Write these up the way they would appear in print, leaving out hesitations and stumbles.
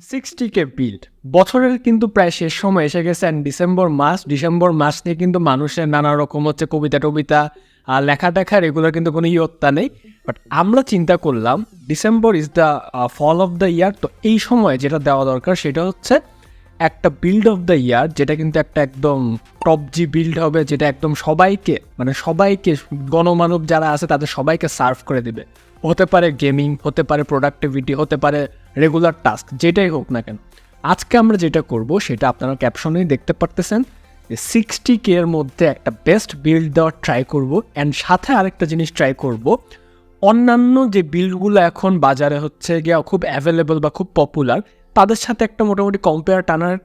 60K build বছরের কিন্তু প্রায় শেষ সময় এসে গেছে। অ্যান্ড ডিসেম্বর মাস নিয়ে কিন্তু মানুষের নানা রকম কবিতা লেখা এগুলোর কিন্তু কোনো ইয়ত্তা নেই। বাট আমরা চিন্তা করলাম December is the fall of the year. তো এই সময় যেটা দেওয়া দরকার সেটা হচ্ছে একটা বিল্ড অফ দ্য ইয়ার, যেটা কিন্তু একটা একদম টপ জি বিল্ড হবে, যেটা একদম সবাইকে গণমানব যারা আছে তাদের সবাইকে সার্ভ করে দিবে। হতে পারে গেমিং, হতে পারে প্রোডাক্টিভিটি, হতে পারে রেগুলার টাস্ক, যেটাই হোক না কেন। আজকে আমরা যেটা করব সেটা আপনারা ক্যাপশনেই দেখতে পারতেছেন, 60K এর মধ্যে একটা বেস্ট বিল্ড দেওয়ার ট্রাই করব। অ্যান্ড সাথে আরেকটা জিনিস ট্রাই করব, অন্যান্য যে বিল্ডগুলো এখন বাজারে হচ্ছে গিয়া খুব অ্যাভেলেবল বা খুব পপুলার, তাদের সাথে একটা মোটামুটি কম্পেয়ার টানার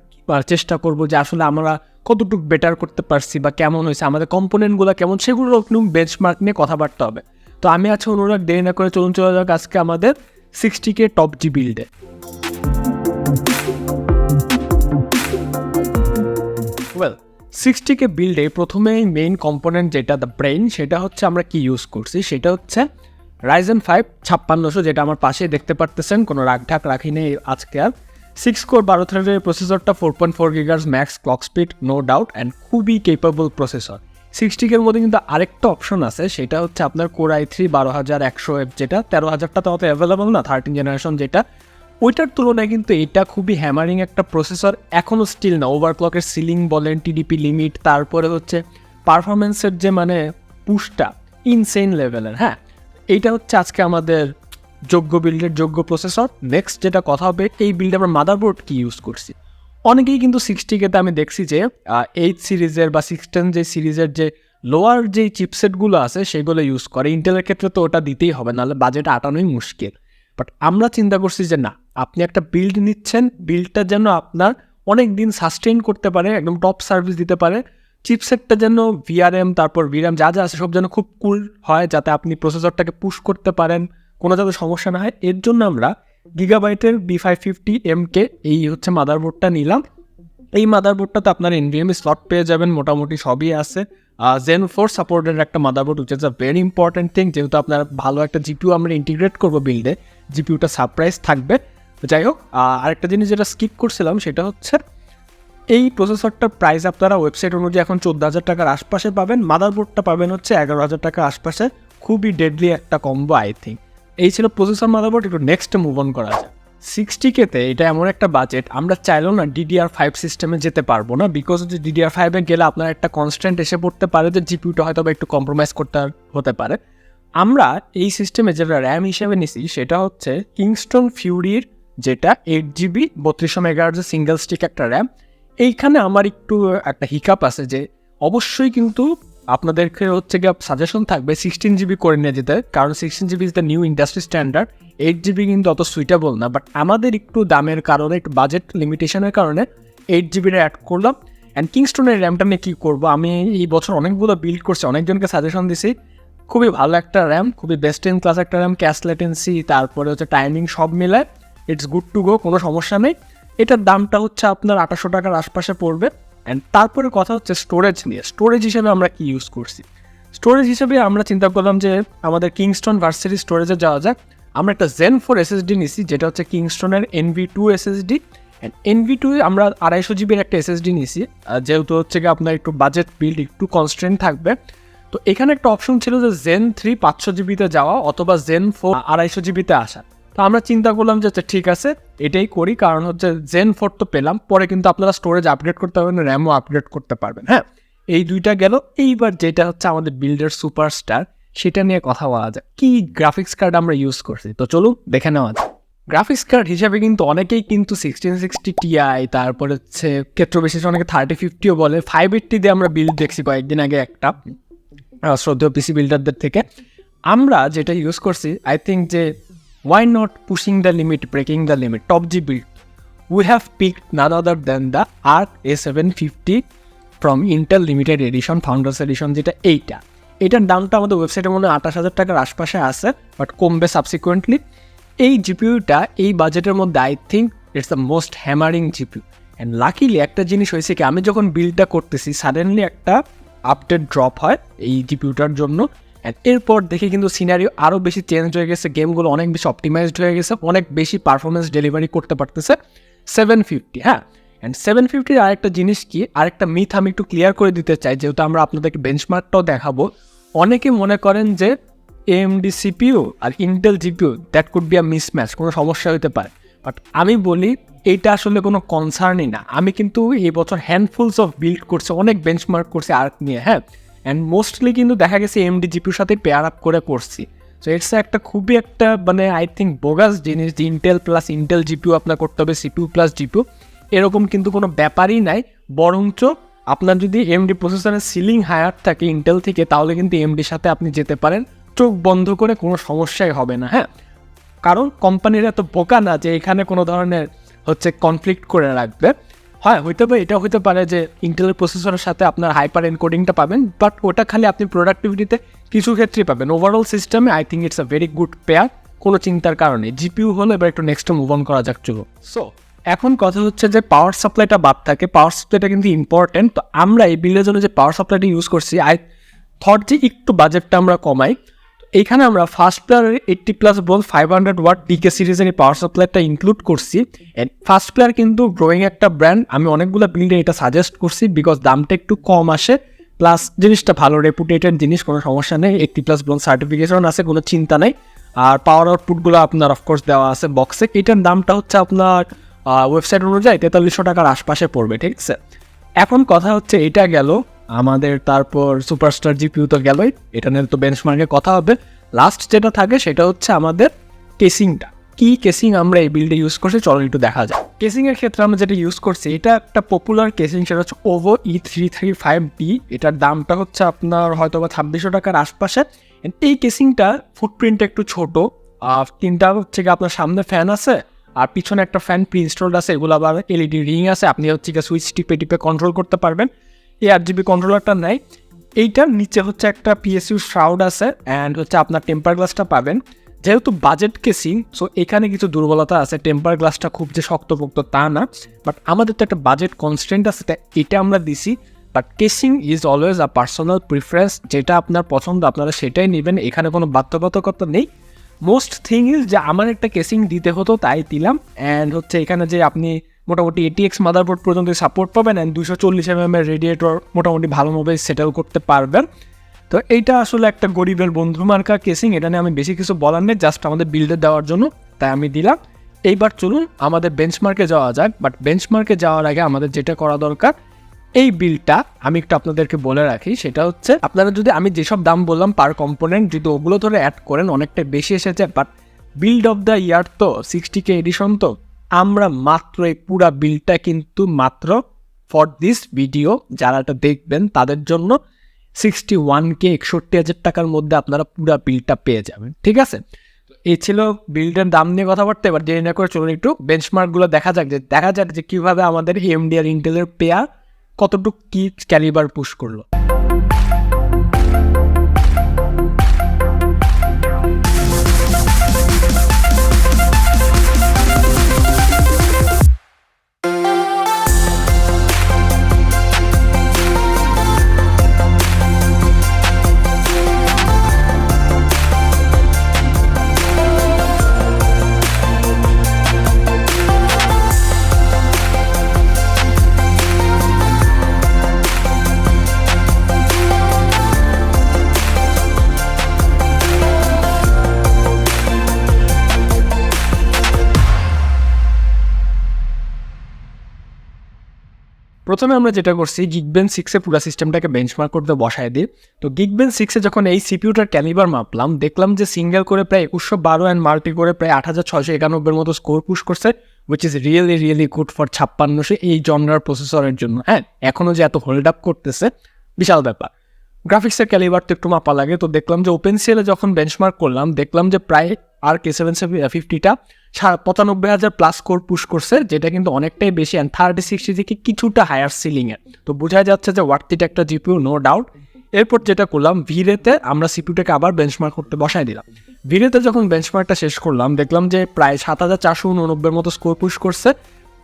চেষ্টা করব যে আসলে আমরা কতটুকু বেটার করতে পারছি বা কেমন হয়েছে, আমাদের কম্পোনেন্টগুলো কেমন, সেগুলো একটু বেঞ্চমার্ক নিয়ে কথাবার্তা হবে। তো আমি আছি অনুরাগ, দেরি না করে চলে যাক আজকে আমাদের 60K টপ জি বিল্ডে। ওয়েল, 60K বিল্ডে প্রথমেই মেইন কম্পোনেন্ট যেটা দ্য ব্রেইন, সেটা হচ্ছে আমরা কি ইউজ করছি সেটা হচ্ছে Ryzen 5 5600, যেটা আমার পাশে দেখতে পারতেছেন, কোনো রাগঢাক রাখি নেই আজকে আর। 6 কোর 12 থ্রেডের প্রসেসরটা, 4.4 GHz max clock speed, no doubt, and খুবই কেপেবল প্রসেসর। 60K এর মধ্যে কিন্তু আরেকটা অপশন আছে, সেটা হচ্ছে আপনার কোর i3 12100F, যেটা 13000টা তো অত অ্যাভেলেবল না, 13 জেনারেশন যেটা, ওইটার তুলনায় কিন্তু এটা খুবই হ্যামারিং একটা প্রসেসর। এখনও স্টিল না, ওভারক্লকের সিলিং বলেন, টিডিপি লিমিট, তারপরে হচ্ছে পারফরমেন্সের যে পুশটা ইনসেইন লেভেলের। হ্যাঁ, এইটা হচ্ছে আজকে আমাদের যোগ্য বিল্ডের যোগ্য প্রসেসর। নেক্সট যেটা কথা হবে, এই বিল্ডে আমরা মাদারবোর্ড কি ইউজ করছি। অনেকেই কিন্তু 60Kতে আমি দেখছি যে 8 সিরিজের বা 610 যে সিরিজের যে লোয়ার যেই চিপসেটগুলো আছে সেগুলো ইউজ করে। ইন্টেলের ক্ষেত্রে তো ওটা দিতেই হবে, নাহলে বাজেট আটানোই মুশকিল। বাট আমরা চিন্তা করছি যে না, আপনি একটা বিল্ড নিচ্ছেন, বিল্ডটা যেন আপনার অনেক দিন সাস্টেইন করতে পারে, একদম টপ সার্ভিস দিতে পারে। চিপসেটটা যেন VRM তারপর VRAM যা আছে সব যেন খুব কুল হয়, যাতে আপনি প্রসেসরটাকে পুশ করতে পারেন, কোনো যাতে সমস্যা না হয়। এর জন্য আমরা গিগাবাইটের B550MK এই হচ্ছে মাদারবোর্ডটা নিলাম। এই মাদারবোর্ডটাতে আপনার NVMe স্লট পেয়ে যাবেন, মোটামুটি সবই আছে। Zen 4 সাপোর্টের একটা motherboard, which is a very important thing, যেহেতু আপনার ভালো একটা জিপিউ আমরা ইন্টিগ্রেট করবো বিল্ডে, জিপিউটা সারপ্রাইজ থাকবে। যাই হোক, আরেকটা জিনিস যেটা স্কিপ করছিলাম সেটা হচ্ছে এই প্রসেসরটার প্রাইস আপনারা ওয়েবসাইট অনুযায়ী এখন 14,000 টাকার আশপাশে পাবেন, মাদারবোর্ডটা পাবেন হচ্ছে 11,000 টাকার আশপাশে। খুবই ডেডলি একটা কম্বো আই থিঙ্ক। এই ছিল প্রসেসর মাদারবোর্ড। একটু নেক্সট মুভ অন করা যায়। 60Kতে এটা এমন একটা বাজেট, আমরা চাইলেও না DDR5 সিস্টেমে যেতে পারবো না, বিকজ হচ্ছে DDR5-এ গেলে আপনার একটা কনস্ট্যান্ট এসে পড়তে পারে যে জিপিউটা হয়তো একটু কম্প্রোমাইজ করতে হতে পারে। আমরা এই সিস্টেমে যেটা র্যাম হিসেবে নিছি সেটা হচ্ছে কিংস্টন ফিউরির, যেটা 8GB 3200 MHz সিঙ্গেল স্টিক একটা র্যাম। এইখানে আমার একটু একটা হিকাপ আছে যে অবশ্যই কিন্তু আপনাদেরকে হচ্ছে গিয়ে সাজেশন থাকবে 16GB করে নিয়ে যেতে, কারণ 16GB is the new industry standard. 8GB কিন্তু অত সুইটেবল না, বাট আমাদের একটু দামের কারণে, একটু বাজেট লিমিটেশনের কারণে 8GB অ্যাড করলাম। অ্যান্ড কিংস্টনের র্যামটা নিয়ে কী করবো, আমি এই বছর অনেকগুলো বিল্ড করছি, অনেকজনকে সাজেশন দিছি। খুবই ভালো একটা র্যাম, খুবই বেস্ট ইন ক্লাস একটা র্যাম, ক্যাশ লেটেন্সি, তারপরে হচ্ছে টাইমিং সব মিলায় ইটস গুড টু গো, কোনো সমস্যা নেই। এটার দামটা হচ্ছে আপনার 800 টাকার আশপাশে পড়বে। অ্যান্ড তারপরে কথা হচ্ছে স্টোরেজ নিয়ে। স্টোরেজ হিসেবে আমরা কি ইউজ করছি, স্টোরেজ হিসেবে আমরা চিন্তা করলাম যে আমাদের কিংস্টন ভার্সিটি স্টোরেজে যাওয়া যাক। আমরা একটা Zen 4 SSD নিছি, যেটা হচ্ছে কিংস্টনের NV2 SSD। অ্যান্ড NV2 আমরা 250GB একটা SSD নিছি, যেহেতু হচ্ছে কি আপনার একটু বাজেট বিল্ড, একটু কনস্ট্রেন্ট থাকবে। তো এখানে একটা অপশন ছিল যে Zen 3 500GBতে যাওয়া অথবা Zen 4 250GBতে আসা। তো আমরা চিন্তা করলাম যে ঠিক আছে এটাই করি, কারণ হচ্ছে Zen 4 তো পেলাম, পরে কিন্তু আপনারা স্টোরেজ আপগ্রেড করতে পারবেন, র্যামও আপগ্রেড করতে পারবেন। হ্যাঁ, এই দুইটা গেল। এইবার যেটা হচ্ছে আমাদের বিল্ডের সুপারস্টার, সেটা নিয়ে কথা বলা যায়, কি গ্রাফিক্স কার্ড আমরা ইউজ করছি। তো চলুন দেখে নেওয়া যায়। গ্রাফিক্স কার্ড হিসাবে কিন্তু অনেকেই কিন্তু 1660 Ti, তারপরে হচ্ছে ক্ষেত্র বিশেষ অনেকে 3050ও বলে, 580 দিয়ে আমরা বিল্ড দেখছি কয়েকদিন আগে একটা শ্রদ্ধেয় পিসি বিল্ডারদের থেকে। আমরা যেটা ইউজ করছি, আই থিঙ্ক যে why not pushing the limit, breaking the limit, top G build, we have picked none other than the ARC A750 from Intel Limited Edition, Founders Edition, যেটা এইটার দামটা আমাদের ওয়েবসাইটে মনে হয় 28,000 টাকার আশপাশে আছে, বাট কমবে সাবসিকুয়েন্টলি। এই জিপিউটা এই বাজেটের মধ্যে I think it's the most hammering GPU. And luckily একটা জিনিস হয়েছে কি, আমি যখন বিল্ডটা করতেছি সাডেনলি একটা আপডেট ড্রপ হয় এই জিপিউটার জন্য, অ্যান্ড এরপর দেখে কিন্তু সিনারিও আরও বেশি চেঞ্জ হয়ে গেছে, গেমগুলো অনেক বেশি অপটিমাইজড হয়ে গেছে, অনেক বেশি পারফরমেন্স ডেলিভারি করতে পারতেছে 750। হ্যাঁ, অ্যান্ড 750 আরেকটা জিনিস কি, আরেকটা মিথ আমি একটু ক্লিয়ার করে দিতে চাই, যেহেতু আমরা আপনাদেরকে বেঞ্চমার্কটাও দেখাবো। অনেকে মনে করেন যে AMD CPU আর Intel GPU that could be a mismatch, কোনো সমস্যা হতে পারে, বাট আমি বলি এইটা আসলে কোনো কনসার্নই না। আমি কিন্তু এই বছর হ্যান্ডফুলস অফ বিল্ড করছি, অনেক বেঞ্চমার্ক করছি আর্ক নিয়ে। হ্যাঁ, অ্যান্ড মোস্টলি কিন্তু দেখা গেছে AMD GPUর সাথে পেয়ার আপ করে করছি। সো ইটস একটা খুবই একটা মানে আই থিঙ্ক বোগাস জিনিস যে ইন্টেল প্লাস ইন্টেল GPU আপনার করতে হবে CPU প্লাস GPU, এরকম কিন্তু কোনো ব্যাপারই নাই। বরঞ্চ আপনার যদি AMD প্রসেসরের সিলিং হায়ার থাকে ইন্টেল থেকে, তাহলে কিন্তু AMDর সাথে আপনি যেতে পারেন, চোখ বন্ধ করে, কোনো সমস্যাই হবে না। হ্যাঁ, কারণ কোম্পানিরা তো বোকা না যে এখানে কোনো ধরনের কনফ্লিক্ট করে রাখবে। হয় হইতে পারে, এটা হইতে পারে যে ইন্টেলের প্রসেসরের সাথে আপনার হাইপার এনকোডিংটা পাবেন, বাট ওটা খালি আপনি প্রোডাক্টিভিটিতে কিছু ক্ষেত্রেই পাবেন। ওভারঅল সিস্টেমে I think it's a very good pair, কোনো চিন্তার কারণে। GPU হলো, এবার একটু নেক্সট মুভ অন করা যাক। চলো, সো এখন কথা হচ্ছে যে পাওয়ার সাপ্লাইটা বাদ থাকে, পাওয়ার সাপ্লাইটা কিন্তু ইম্পর্টেন্ট। তো আমরা এই বিল্ডের জন্য যে পাওয়ার সাপ্লাইটা ইউজ করছি, আই থট যে একটু বাজেটটা আমরা কমাই। এইখানে আমরা ফার্স্ট প্লেয়ারের 80+ ভোল্ট 500 ওয়াট DK সিরিজের এই পাওয়ার সাপ্লাইটা ইনক্লুড করছি। ফার্স্ট প্লেয়ার কিন্তু গ্রোয়িং একটা ব্র্যান্ড, আমি অনেকগুলো বিল্ডে এটা সাজেস্ট করছি বিকজ দামটা একটু কম আসে, প্লাস জিনিসটা ভালো রেপুটেটেড জিনিস, কোনো সমস্যা নেই। 80+ ভোল্ট সার্টিফিকেশন আছে, কোনো চিন্তা নেই। আর পাওয়ার আউটপুটগুলো আপনার অফকোর্স দেওয়া আছে বক্সে। এটার দামটা হচ্ছে আপনার ওয়েবসাইট অনুযায়ী 4300 টাকার আশপাশে পড়বে, ঠিক আছে। এখন কথা হচ্ছে এটা গেল আমাদের, তারপর সুপারস্টার GPU তো গেলই, এটা নিয়ে তো বেঞ্চমার্কে কথা হবে। লাস্ট যেটা থাকে সেটা হচ্ছে আমাদের কেসিংটা। কি কেসিং আমরা এই বিল্ডে ইউজ করছি চলো একটু দেখা যায়। কেসিংয়ের ক্ষেত্রে আমরা যেটা ইউজ করছি, এটা একটা পপুলার কেসিং, সেটা হচ্ছে OVO E335D। এটার দামটা হচ্ছে আপনার হয়তো বা 2600 টাকার আশপাশে। এই কেসিংটা ফুটপ্রিন্টটা একটু ছোট, তিনটা হচ্ছে কি আপনার সামনে ফ্যান আছে আর পিছনে একটা ফ্যান প্রি ইনস্টলড আছে, এগুলো আবার LED রিং আছে, আপনি হচ্ছে সুইচ টিপে টিপে কন্ট্রোল করতে পারবেন। এই RGB কন্ট্রোলারটা নাই। এইটার নিচে হচ্ছে একটা PSU শ্রাউড আছে, অ্যান্ড হচ্ছে আপনার টেম্পার গ্লাসটা পাবেন। যেহেতু বাজেট কেসিং, সো এখানে কিছু দুর্বলতা আছে। টেম্পার গ্লাসটা খুব যে শক্তপোক্ত তা না, বাট আমাদের তো একটা বাজেট কনস্ট্যান্ট আছে, এটা আমরা দিছি। But casing is always a personal preference, যেটা আপনার পছন্দ আপনারা সেটাই নেবেন, এখানে কোনো বাধ্যবাধকতা নেই। মোস্ট থিং ইজ যে আমার একটা কেসিং দিতে হতো, তাই দিলাম। অ্যান্ড হচ্ছে এখানে যে আপনি মোটামুটি ATX মাদারবোর্ড পর্যন্ত সাপোর্ট পাবেন, অ্যান্ড 240mm রেডিয়েটর মোটামুটি ভালোভাবে সেটেল করতে পারবেন। তো এইটা আসলে একটা গরিবের বন্ধু মার্কা কেসিং, এটা নিয়ে আমি বেশি কিছু বলার নেই, জাস্ট আমাদের বিল্ডে দেওয়ার জন্য তাই আমি দিলাম। এইবার চলুন আমাদের বেঞ্চমার্কে যাওয়া যাক। বাট বেঞ্চমার্কে যাওয়ার আগে আমাদের যেটা করা দরকার, এই বিলটা আমি একটু আপনাদেরকে বলে রাখি, সেটা হচ্ছে আপনারা যদি আমি যেসব দাম বললাম পার কম্পোনেন্ট যদি ওগুলো ধরে অ্যাড করেন অনেকটাই বেশি এসেছে। But build of the year তো 60K এডিশন, তো আমরা মাত্র এই পুরা বিলটা কিন্তু মাত্র ফর দিস ভিডিও যারা এটা দেখবেন তাদের জন্য 61K 61,000 টাকার মধ্যে আপনারা পুরা বিলটা পেয়ে যাবেন, ঠিক আছে। এই ছিল বিল্ডের দাম নিয়ে কথাবার্তা। এবার জেনে না করে চলুন একটু বেঞ্চমার্কগুলো দেখা যাক যে কীভাবে আমাদের AMD আর ইন্টেলের পেয়ার কতটুকু কি ক্যালিবার পুশ করলো। প্রথমে আমরা যেটা করছি Gigabyte 6-এ পুরো সিস্টেমটাকে বেঞ্চমার্ক করতে বসায় দিই। তো Gigabyte 6-এ যখন এই সিপিইউটার ক্যালিবার মাপলাম, দেখলাম যে সিঙ্গেল করে প্রায় 2112 অ্যান্ড মাল্টি করে প্রায় 8691 মতো স্কোর পুশ করছে, which is really good for 5600 এই জনরার প্রসেসরের জন্য। হ্যাঁ, এখনও যে এত হোল্ড আপ করতেছে বিশাল ব্যাপার। গ্রাফিক্সের ক্যালিবার তো একটু মাপা লাগে, তো দেখলাম যে OpenCL-এ যখন বেঞ্চমার্ক করলাম দেখলাম যে প্রায় ARC A750টা 95,000+ স্কোর পুশ করছে, যেটা কিন্তু অনেকটাই বেশি, অ্যান্ড 3060 থেকে কিছুটা হায়ার সিলিংয়ের। তো বোঝা যাচ্ছে যে ওয়ার্থিট একটা জিপিইউ, নো ডাউট। এরপর যেটা করলাম ভিরেতে আমরা সিপিইউটাকে আবার বেঞ্চমার্ক করতে বসাই দিলাম। ভিরেতে যখন বেঞ্চমার্কটা শেষ করলাম দেখলাম যে প্রায় 7489 মতো স্কোর পুশ করছে,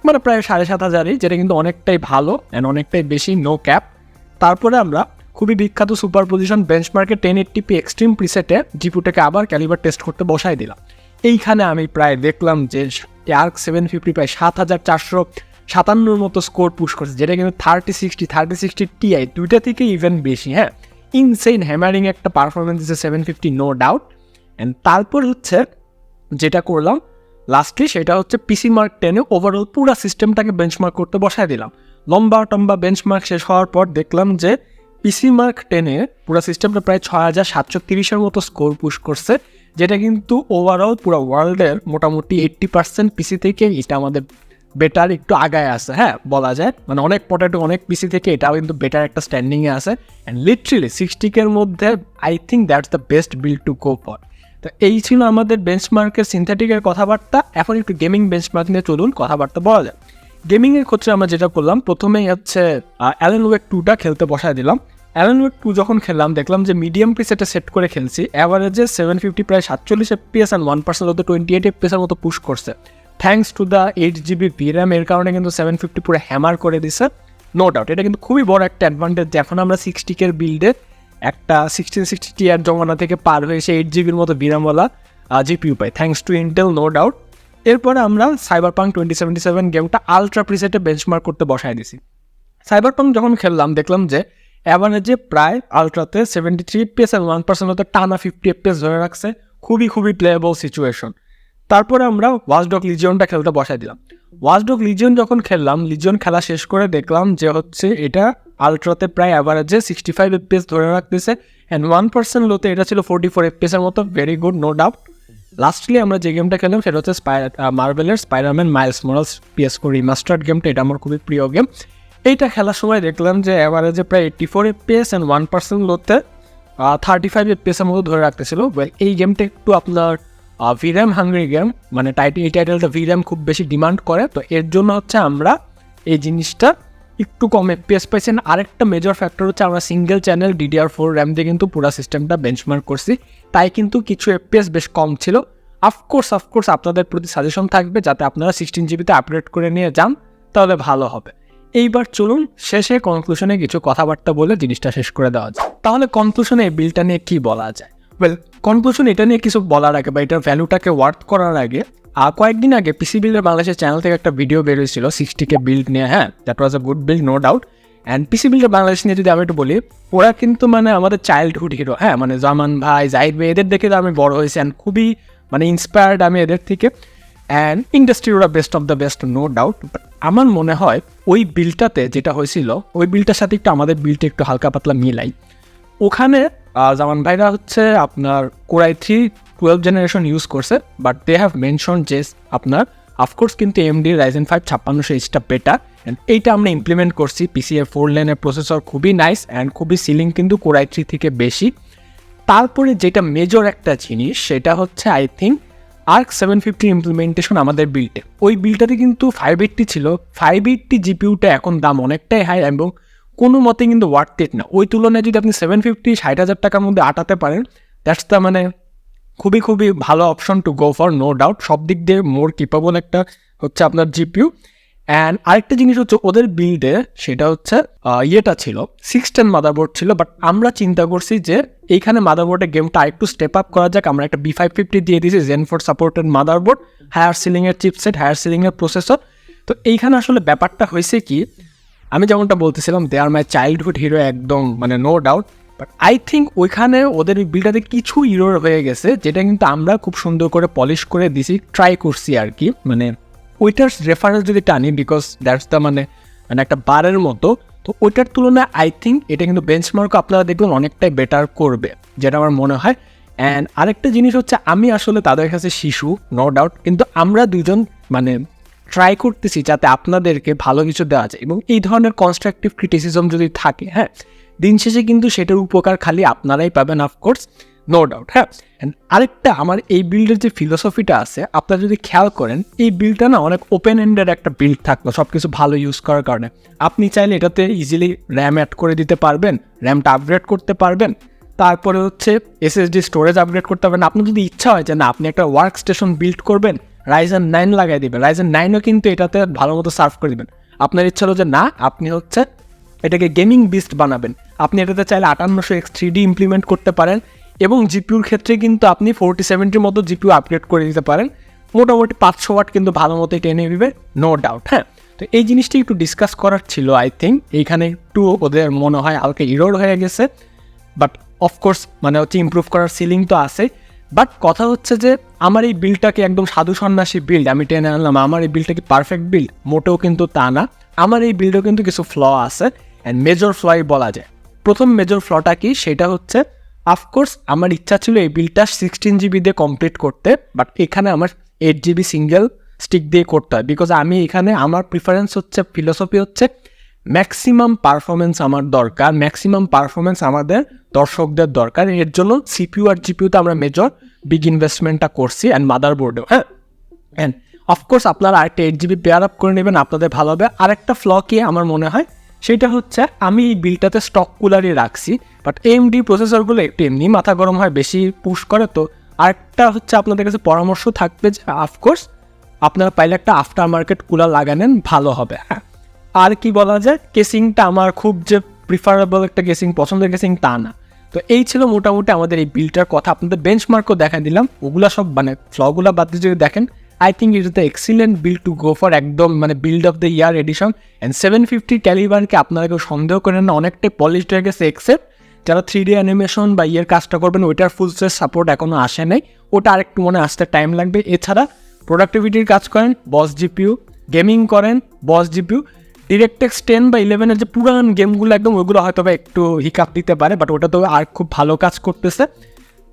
মানে প্রায় 7500, যেটা কিন্তু অনেকটাই ভালো অ্যান্ড অনেকটাই বেশি, নো ক্যাপ। তারপরে আমরা খুবই বিখ্যাত সুপার পজিশন বেঞ্চমার্কে 1080p এক্সট্রিম প্রিসেটে জিপিউটাকে আবার ক্যালিবার টেস্ট করতে বসাই দিলাম। এইখানে আমি প্রায় দেখলাম যে ARC 750 প্রায় 7457 মতো স্কোর পুশ করছে, যেটা কিন্তু 3060 Ti দুইটা থেকে ইভেন বেশি। হ্যাঁ, ইনসেইন হ্যামারিং একটা পারফরমেন্স দিচ্ছে 750, নো ডাউট। অ্যান্ড তারপর হচ্ছে যেটা করলাম লাস্টলি সেটা হচ্ছে পিসি মার্ক 10-এ ওভারঅল পুরো সিস্টেমটাকে বেঞ্চমার্ক করতে বসায় দিলাম। লম্বা বেঞ্চমার্ক শেষ হওয়ার পর দেখলাম যে পিসি মার্ক 10-এ পুরো সিস্টেমটা প্রায় 6730 মতো স্কোর পুশ করছে, যেটা কিন্তু ওভারঅল পুরো ওয়ার্ল্ডের মোটামুটি 80% পিসি থেকে এটা আমাদের বেটার একটু আগায় আছে। হ্যাঁ, বলা যায় মানে অনেক পটেটো অনেক পিসি থেকে এটাও কিন্তু বেটার একটা স্ট্যান্ডিংয়ে আছে। অ্যান্ড লিটারেলি 60K-র মধ্যে I think that's the best build to go for. তো এই ছিল আমাদের বেঞ্চমার্কের সিনথেটিকের কথাবার্তা। এখন একটু গেমিং বেঞ্চমার্ক নিয়ে চলুন কথাবার্তা বলা যায়। গেমিংয়ের ক্ষেত্রে আমরা যেটা করলাম, প্রথমেই হচ্ছে অ্যালান ওয়েক 2টা খেলতে বসায় দিলাম। অ্যালান ওয়েক 2 যখন খেললাম দেখলাম যে মিডিয়াম প্রিসেটে সেট করে খেলছি, অ্যাভারেজে 750 প্রায় 47 FPS অ্যান্ড 1% হতে 28 FPS মতো পুশ করছে। Thanks to the 8GB VRAM, এর কারণে কিন্তু 750 পুরো হ্যামার করে দিছে, নো ডাউট। এটা কিন্তু খুবই বড় একটা অ্যাডভান্টেজ যে এখন আমরা 60K-র বিল্ডে একটা 1660 Ti জমানা থেকে পার হয়ে এসে 8GB'র মতো VRAM-ওয়ালা জিপিইউ পাই, thanks to Intel, no doubt. এরপরে আমরা সাইবারপাঙ্ক 2077 গেমটা আলট্রা প্রিসেটে বেঞ্চমার্ক করতে বসায় দিছি। সাইবারপাঙ্ক যখন খেললাম দেখলাম যে অ্যাভারেজে প্রায় আলট্রাতে 73 FPS আর 1% হতে টানা 50 FPS ধরে রাখছে, খুবই প্লেয়েবল সিচুয়েশন। তারপরে আমরা ওয়াচডগ লিজিয়নটা খেলতে বসাই দিলাম। ওয়াচডগ লিজিয়ন যখন খেললাম, লিজিয়ন খেলা শেষ করে দেখলাম যে হচ্ছে এটা আলট্রাতে প্রায় অ্যাভারেজে 65 FPS ধরে রাখতেছে, অ্যান্ড 1% লোতে এটা ছিল 44 FPS এর মতো, very good, no doubt. Lastly আমরা যে গেমটা খেললাম সেটা হচ্ছে মার্ভেলের Spiderman Miles morals PS4 remastered গেমটা, এটা আমার খুবই প্রিয় গেম। এইটা খেলার সময় দেখলাম যে অ্যাভারেজে প্রায় 84 FPS অ্যান্ড 1% লোতে 35 FPS এর মতো ধরে রাখতেছিল। এই গেমটা একটু আপনার VRAM হাঙ্গ্রি গেম, মানে এই টাইটেলটা VRAM খুব বেশি ডিমান্ড করে, তো এর জন্য হচ্ছে আমরা এই জিনিসটা একটু কম FPS পাইছেন। আরেকটা মেজর ফ্যাক্টর হচ্ছে আমরা সিঙ্গেল চ্যানেল DDR4 RAM দিয়ে কিন্তু পুরো সিস্টেমটা বেঞ্চমার্ক করছি, তাই কিন্তু কিছু FPS বেশ কম ছিল। অফকোর্স আপনাদের প্রতি সাজেশন থাকবে যাতে আপনারা 16GB-তে আপগ্রেড করে নিয়ে যান, তাহলে ভালো হবে। এইবার চলুন শেষে কনক্লুশনে কিছু কথাবার্তা বলে জিনিসটা শেষ করে দেওয়া যায়। তাহলে কনক্লুশনে এই বিলটা নিয়ে কী বলা যায়? কনক্লুশন এটা নিয়ে কিছু বলার আগে বা এটার ভ্যালুটাকে ওয়ার্থ করার আগে, কয়েকদিন আগে পিসি বিল্ডের বাংলাদেশের চ্যানেল থেকে একটা ভিডিও বেরিয়েছিল 60K বিল্ড নিয়ে। হ্যাঁ, that was a good build, no doubt. And PC বিল্ডের বাংলাদেশ নিয়ে যদি আমি একটু বলি, ওরা কিন্তু মানে আমাদের চাইল্ডহুড হিরো। হ্যাঁ, মানে জামান ভাই, জাহিদ ভাই, এদের দেখে তো আমি বড় হয়েছি, অ্যান্ড খুবই মানে ইন্সপায়ার্ড আমি এদের থেকে। অ্যান্ড ইন্ডাস্ট্রির ওরা best of the best, no doubt. But আমার মনে হয় ওই বিলটাতে যেটা হয়েছিল, ওই বিলটার সাথে একটু আমাদের বিলটা একটু হালকা পাতলা মিলাই। ওখানে জামান ভাইরা হচ্ছে আপনার Core i3 12th generation use করছে, বাট দে হ্যাভ মেনশন যে আপনার অফকোর্স কিন্তু AMD Ryzen 5 5600Hটা বেটার, অ্যান্ড এইটা আমরা ইমপ্লিমেন্ট করছি। PCIe 4 লেনের প্রসেসর খুবই নাইস অ্যান্ড খুবই সিলিং কিন্তু Core i3 থেকে বেশি। তারপরে যেটা মেজর একটা জিনিস সেটা হচ্ছে আই থিঙ্ক ARC 750 ইমপ্লিমেন্টেশন আমাদের বিল্ডে। ওই বিল্ডটাতে কিন্তু 580 ছিল, 580 জিপিউটা এখন দাম অনেকটাই হাই এবং কোনো মতে কিন্তু ওয়ার্থ ইট না। ওই তুলনায় যদি আপনি 750 60,000 টাকার মধ্যে আটাতে পারেন, দ্যাটস দ্য মানে খুবই ভালো option to go for, no doubt. সব দিক দিয়ে মোর কেপেবল একটা হচ্ছে আপনার জিপিইউ। অ্যান্ড আরেকটা জিনিস হচ্ছে ওদের বিল্ডে সেটা হচ্ছে ইয়েটা ছিল 610 মাদারবোর্ড ছিল, বাট আমরা চিন্তা করছি যে এইখানে মাদারবোর্ডের গেমটা আরেকটু স্টেপ আপ করা যাক। আমরা একটা B550 দিয়ে দিয়েছি, Zen 4 সাপোর্টেড মাদারবোর্ড, হায়ার সিলিংয়ের চিপসেট, হায়ার সিলিংয়ের প্রসেসর। তো এইখানে আসলে ব্যাপারটা হয়েছে কি, আমি যেমনটা বলতেছিলাম দে আর মাই চাইল্ডহুড হিরো, একদম মানে no doubt. But I think ওইখানে ওদের বিলটাতে কিছু ইরোর হয়ে গেছে, যেটা কিন্তু আমরা খুব সুন্দর করে পলিশ করে দিছি, ট্রাই করছি আর কি। মানে ওইটার রেফারেন্স যদি টানি, বিকজ দ্যাটস দ্য মানে একটা বারের মতো, তো ওইটার তুলনায় আই থিঙ্ক এটা কিন্তু বেঞ্চমার্কও আপনারা দেখবেন অনেকটাই বেটার করবে, যেটা আমার মনে হয়। অ্যান্ড আরেকটা জিনিস হচ্ছে আমি আসলে তাদের কাছে শিশু, নো ডাউট, কিন্তু আমরা দুজন মানে ট্রাই করতেছি যাতে আপনাদেরকে ভালো কিছু দেওয়া যায়, এবং এই ধরনের কনস্ট্রাকটিভ ক্রিটিসিজম যদি থাকে, হ্যাঁ, দিন শেষে কিন্তু সেটার উপকার খালি আপনারাই পাবেন, অফকোর্স, নো ডাউট। হ্যাঁ, অ্যান্ড আরেকটা আমার এই বিল্ডের যে ফিলোসফিটা আছে, আপনারা যদি খেয়াল করেন, এই বিল্ডটা না অনেক ওপেন এন্ডেড একটা বিল্ড থাকলো সব কিছু ভালো ইউজ করার কারণে। আপনি চাইলে এটাতে ইজিলি র্যাম অ্যাড করে দিতে পারবেন, র্যামটা আপগ্রেড করতে পারবেন, তারপরে হচ্ছে এসএসডি স্টোরেজ আপগ্রেড করতে পারবেন। আপনার যদি ইচ্ছা হয় যে না আপনি একটা ওয়ার্ক স্টেশন বিল্ড করবেন, Ryzen 9 লাগাই দেবেন, Ryzen 9ও কিন্তু এটাতে ভালো মতো সার্ভ করে দেবেন। আপনার ইচ্ছা হলো যে না আপনি হচ্ছে এটাকে গেমিং বিস্ট বানাবেন, আপনি এটাতে চাইলে 5800X3D ইমপ্লিমেন্ট করতে পারেন, এবং জিপিউর ক্ষেত্রে কিন্তু আপনি 4070 মতো জিপিউ আপগ্রেড করে দিতে পারেন। মোটামুটি 500 ওয়াট কিন্তু ভালো মতো টেনে নেবে, নো ডাউট। হ্যাঁ, তো এই জিনিসটি একটু ডিসকাস করার ছিল। আই থিঙ্ক এইখানে একটু ওদের মনে হয় হালকা ইরোর হয়ে গেছে, বাট অফকোর্স মানে হচ্ছে ইমপ্রুভ করার সিলিং তো আছে। বাট কথা হচ্ছে যে আমার এই বিল্ডটাকে একদম সাধু সন্ন্যাসী বিল্ড আমি টেনে আনলাম, আমার এই বিল্ডটা কি পারফেক্ট বিল্ড? মোটেও কিন্তু তা না। আমার এই বিল্ডেও কিন্তু কিছু ফ্ল আছে, অ্যান্ড মেজর ফ্লই বলা যায়। প্রথম মেজর ফ্লটা কি, সেটা হচ্ছে অফকোর্স আমার ইচ্ছা ছিল এই বিল্ডটা 16GB দিয়ে কমপ্লিট করতে, বাট এখানে আমার 8GB সিঙ্গেল স্টিক দিয়ে করতে হয়। বিকজ আমি এখানে আমার প্রিফারেন্স হচ্ছে, ফিলোসফি হচ্ছে ম্যাক্সিমাম পারফরমেন্স আমার দরকার, ম্যাক্সিমাম পারফরমেন্স আমাদের দর্শকদের দরকার। এর জন্য সিপিইউ আর জিপিইউতে আমরা মেজর বিগ ইনভেস্টমেন্টটা করছি, অ্যান্ড মাদারবোর্ডেও। হ্যাঁ, অ্যান্ড অফকোর্স আপনারা আরেকটা 8GB পেয়ার আপ করে নেবেন, আপনাদের ভালো হবে। আরেকটা ফ্ল কি আমার মনে হয়, সেটা হচ্ছে আমি এই বিলটাতে স্টক কুলারই রাখছি, বাট AMD প্রসেসরগুলো একটু এমনি মাথা গরম হয়, বেশি পুশ করে। তো আরেকটা হচ্ছে আপনাদের কাছে পরামর্শ থাকবে যে অফকোর্স আপনারা পাইলে একটা আফটার মার্কেট কুলার লাগানেন, ভালো হবে। হ্যাঁ, আর কি বলা যায়, কেসিংটা আমার খুব যে প্রিফারেবল একটা কেসিং, পছন্দের কেসিং তা না। তো এই ছিল মোটামুটি আমাদের এই বিলটার কথা। আপনাদের বেঞ্চমার্কও দেখা দিলাম, ওগুলা সব মানে ফ্লগুলা বাদ দিয়ে যদি দেখেন, I think it is the excellent build to go for, একদম মানে build of the year edition. And 750 ক্যালিবারকে আপনারা কেউ সন্দেহ করেন না, অনেকটাই পলিশড হয়ে গেছে। এক্সেপ্ট যারা 3D অ্যানিমেশন বা ইয়ের কাজটা করবেন, ওইটার ফুল সেট সাপোর্ট এখনও আসে নাই, ওটা আরেকটু মনে আসতে টাইম লাগবে। এছাড়া প্রোডাক্টিভিটির কাজ করেন বস জিপিইউ, গেমিং করেন বস জিপিইউ, DirectX 10 বা 11-এর যে পুরান গেমগুলো একদম, ওইগুলো হয়তো বা একটু হিকাপ দিতে পারে, বাট ওটা তো আর খুব ভালো কাজ করতেছে।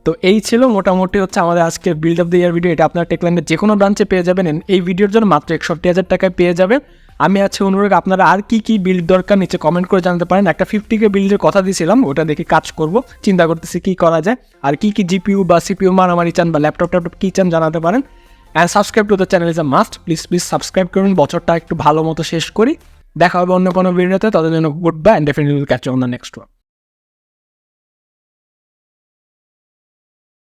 তো এই ছিল মোটামুটি হচ্ছে আমাদের আজকের build of the year video. এটা আপনার টেকল্যান্ডের যে কোনো ব্রাঞ্চে পেয়ে যাবেন, এই ভিডিওর জন্য মাত্র 61,000 টাকায় পেয়ে যাবেন। আমি আছে অনুরোধ, আপনারা আর কি কি বিল্ড দরকার নিচে কমেন্ট করে জানাতে পারেন। একটা 50K বিল্ডের কথা দিয়েছিলাম, ওটা দেখে কাজ করব, চিন্তা করতেছি কী করা যায়। আর কি কি জিপিইউ বা সিপিইউ মারামারি চান বা ল্যাপটপ কী চান জানাতে পারেন। And subscribe to the channel is a must, please subscribe করুন। বছরটা একটু ভালো মতো শেষ করি, দেখা হবে অন্য কোনো ভিডিওতে। তাদের জন্য good bye, and definitely catch on the next one.